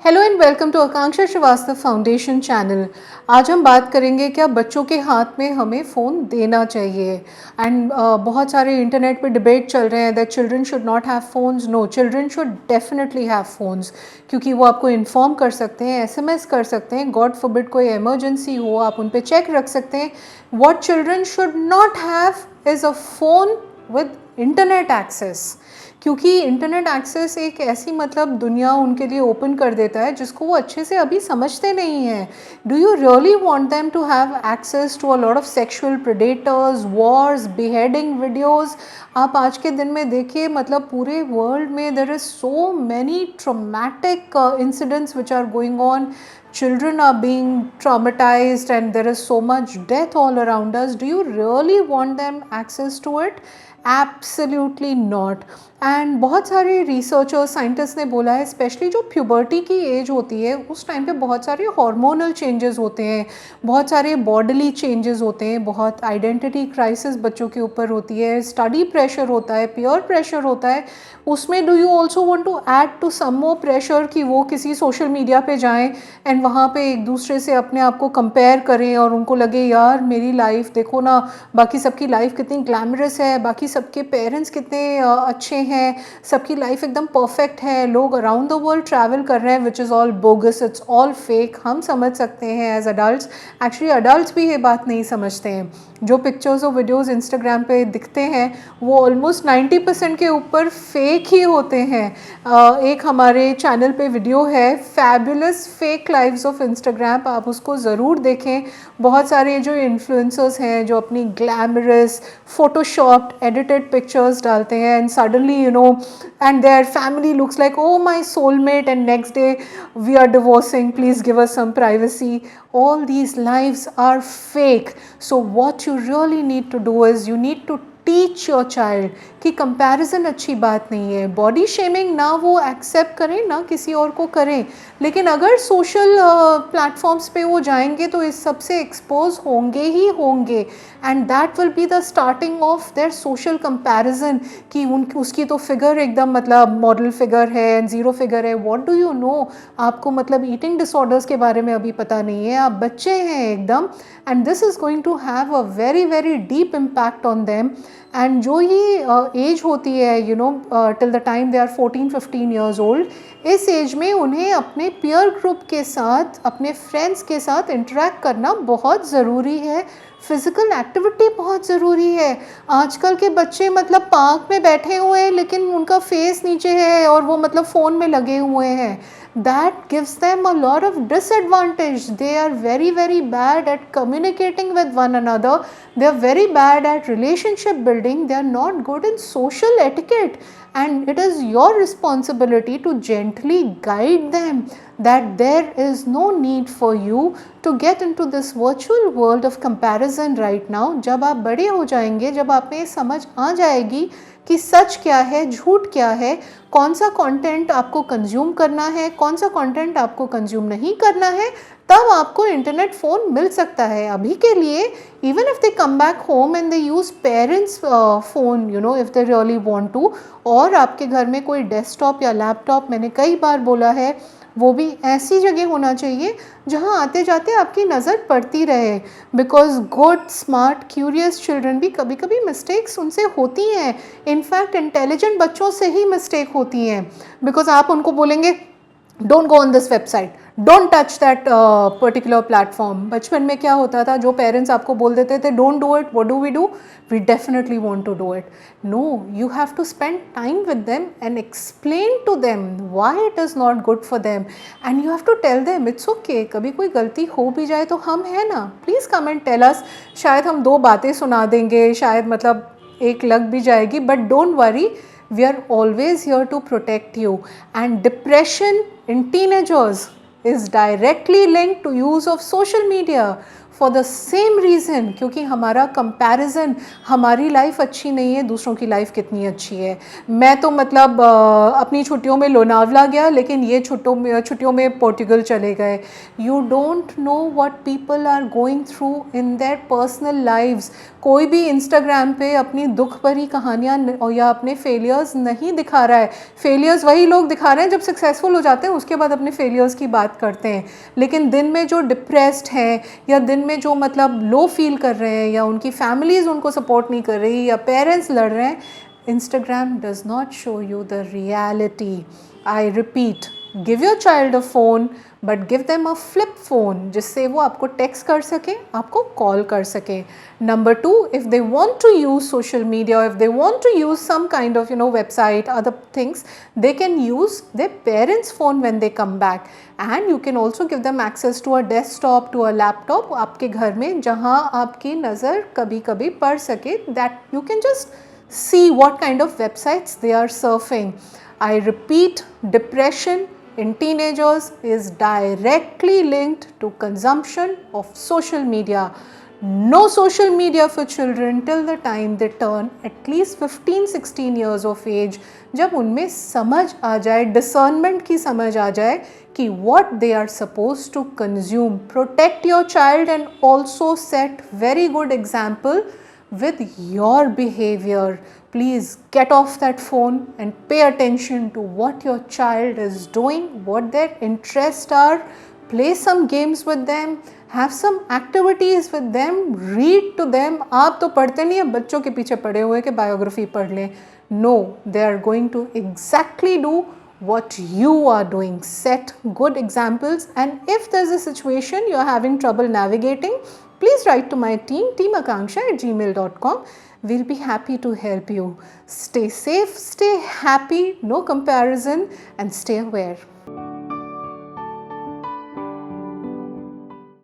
Hello and welcome to Akanksha Shrivastava foundation channel. आज हम बात करेंगे क्या बच्चों के हाथ में हमें फ़ोन देना चाहिए। एंड बहुत सारे इंटरनेट पे डिबेट चल रहे हैं that children should not have phones. No, children should definitely have phones, क्योंकि वो आपको इन्फॉर्म कर सकते हैं, एसएमएस कर सकते हैं, गॉड फॉरबिड कोई इमरजेंसी हो आप उन पे चेक रख सकते हैं। What children should not have is a phone with internet access, क्योंकि इंटरनेट एक्सेस एक ऐसी दुनिया उनके लिए ओपन कर देता है जिसको वो अच्छे से अभी समझते नहीं हैं। Do you really want them to have access to a lot of sexual predators, wars, beheading videos? आप आज के दिन में देखिए, पूरे वर्ल्ड में there is so many traumatic incidents which are going on. Children are being traumatized and there is so much death all around us. Do you really want them access to it? Absolutely not. And बहुत सारे researchers, scientist ने बोला है, specially जो puberty की as होती है उस टाइम पे बहुत सारे हार्मोनल चेंजेस होते हैं, बहुत सारे बॉडीली चेंजेस होते हैं, बहुत आइडेंटिटी क्राइसिस बच्चों के ऊपर होती है, स्टडी प्रेशर होता है, पीयर प्रेशर होता है। उसमें do you also want to add to some more pressure कि वो किसी सोशल मीडिया पे जाएं एंड वहाँ पे एक दूसरे से अपने आप को कंपेयर करें और उनको लगे यार मेरी लाइफ देखो ना, बाकी सबकी लाइफ कितनी ग्लैमरस है, बाकी सबके पेरेंट्स कितने अच्छे हैं, सबकी लाइफ एकदम परफेक्ट है, लोग अराउंड द वर्ल्ड ट्रैवल कर रहे हैं, which is all bogus, it's all fake. हम समझ सकते हैं एज अडल्ट्स, एक्चुअली अडल्ट्स भी ये बात नहीं समझते हैं। जो पिक्चर्स और वीडियोस इंस्टाग्राम पे दिखते हैं वो ऑलमोस्ट 90% के ऊपर फेक ही होते हैं। एक हमारे चैनल पे वीडियो है, fabulous fake lives of Instagram, आप उसको ज़रूर देखें। बहुत सारे जो इन्फ्लुएंसर्स हैं जो अपनी ग्लैमरस फोटोशॉप्ड एडिटेड पिक्चर्स डालते हैं and suddenly and their family looks like, oh my soulmate, and next day we are divorcing, please give us some privacy. All these lives are fake. So what you really need to do is you need to teach your child कि comparison अच्छी बात नहीं है। Body shaming ना वो accept करें ना किसी और को करें, लेकिन अगर सोशल प्लेटफॉर्म्स पे वो जाएंगे तो इस सब से एक्सपोज होंगे ही होंगे and that will be the starting of their social comparison कि उसकी तो फिगर एकदम मॉडल फिगर है एंड ज़ीरो फिगर है। What do you know? आपको ईटिंग डिसऑर्डर्स के बारे में अभी पता नहीं है, आप बच्चे हैं एकदम, and this is going to have a very very deep impact on them. And जो ये एज होती है till the time they are 14-15 years old, इस एज में उन्हें अपने पीयर ग्रुप के साथ, अपने फ्रेंड्स के साथ इंटरेक्ट करना बहुत ज़रूरी है। फिज़िकल एक्टिविटी बहुत ज़रूरी है। आजकल के बच्चे पार्क में बैठे हुए हैं लेकिन उनका फेस नीचे है और वो फ़ोन में लगे हुए हैं। That gives them a lot of disadvantage. They are very very bad at communicating with one another. They are very bad at relationship building. They are not good in social etiquette, and it is your responsibility to gently guide them that there is no need for you to get into this virtual world of comparison right now. जब आप बड़े हो जाएंगे, जब आप में समझ आ जाएगी कि सच क्या है, झूठ क्या है, कौन सा कंटेंट आपको कंज्यूम करना है, कौन सा कंटेंट आपको कंज्यूम नहीं करना है, तब आपको इंटरनेट फ़ोन मिल सकता है। अभी के लिए even if they come back home and they use parents phone if they really want to, और आपके घर में कोई डेस्कटॉप या लैपटॉप, मैंने कई बार बोला है, वो भी ऐसी जगह होना चाहिए जहाँ आते जाते आपकी नज़र पड़ती रहे, because good smart curious children भी कभी कभी मिस्टेक्स उनसे होती हैं। इनफैक्ट इंटेलिजेंट बच्चों से ही मिस्टेक होती हैं, बिकॉज आप उनको बोलेंगे don't go on this website, don't touch that particular platform. बचपन में क्या होता था, जो पेरेंट्स आपको बोल देते थे don't do it, what do we definitely want to do it. No, you have to spend time with them and explain to them why it is not good for them, and you have to tell them it's okay, कभी कोई गलती हो भी जाए तो हम हैं ना, please come and tell us. शायद हम दो बातें सुना देंगे, शायद एक लग भी जाएगी, but don't worry, we are always here to protect you. And depression in teenagers is directly linked to use of social media. For the same reason, क्योंकि हमारा कंपैरिजन, हमारी लाइफ अच्छी नहीं है, दूसरों की लाइफ कितनी अच्छी है। मैं तो मतलब अपनी छुट्टियों में लोनावला गया, लेकिन ये छुट्टियों में पोर्टुगल चले गए। You don't know what people are going through in their personal lives. कोई भी इंस्टाग्राम पे अपनी दुख भरी कहानियाँ या अपने फेलियर्स नहीं दिखा रहा है। फेलियर्स वही लोग दिखा रहे हैं जब सक्सेसफुल हो जाते हैं, उसके बाद अपने फेलियर्स की बात करते हैं। लेकिन दिन में जो डिप्रेस्ड हैं, या दिन में जो मतलब लो फील कर रहे हैं, या उनकी फैमिलीज़ उनको सपोर्ट नहीं कर रही, या पेरेंट्स लड़ रहे हैं, Instagram does not show you the reality. I repeat, give your child a phone, but give them a flip phone जिससे वो आपको टेक्स्ट कर सके, आपको कॉल कर सके. Number 2, if they want to use social media, if they want to use some kind of website, other things, they can use their parents' phone when they come back. And you can also give them access to a desktop, to a laptop आपके घर में, जहाँ आपकी नज़र कभी कभी पड़ सके, that you can just see what kind of websites they are surfing. I repeat, depression in teenagers is directly linked to consumption of social media. No social media for children till the time they turn at least 15-16 years of age, जब उनमें समझ आ जाए, discernment की समझ आ जाए कि what they are supposed to consume. Protect your child and also set very good example with your behavior. Please get off that phone and pay attention to what your child is doing, what their interests are. Play some games with them, have some activities with them, read to them. आप तो पढ़ते नहीं हैं, बच्चों के पीछे पड़े हुए कि बायोग्राफी पढ़ लें. No, they are going to exactly do what you are doing. Set good examples, and if there's a situation you're having trouble navigating, please write to my team, teamakanksha@gmail.com. We'll be happy to help you. Stay safe, stay happy, no comparison, and stay aware.